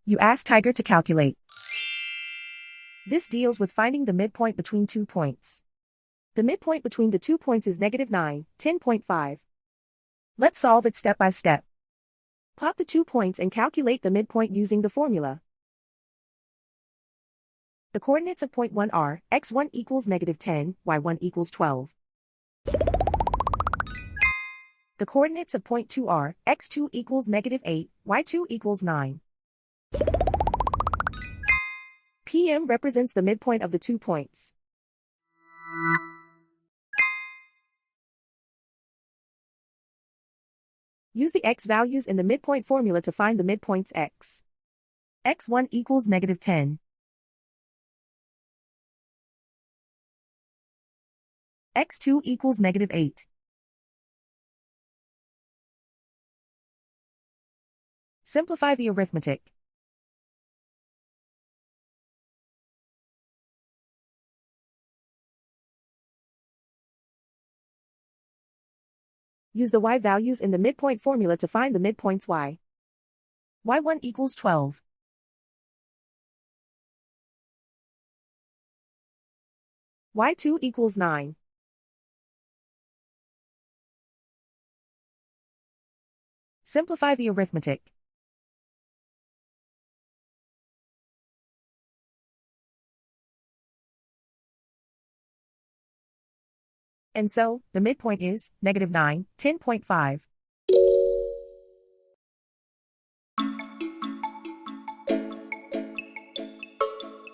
You ask Tiger to calculate. This deals with finding the midpoint between 2 points. The midpoint between the 2 points is -9, 10.5. Let's solve it step by step. Plot the 2 points and calculate the midpoint using the formula. The coordinates of point 1 are x1 equals -10, y1 equals 12. The coordinates of point 2 are x2 equals -8, y2 equals 9. PM represents the midpoint of the 2 points. Use the x values in the midpoint formula to find the midpoints x. x1 equals -10. x2 equals -8. Simplify the arithmetic. Use the y values in the midpoint formula to find the midpoints y. y1 equals 12. y2 equals 9. Simplify the arithmetic. And so, the midpoint is -9, 10.5.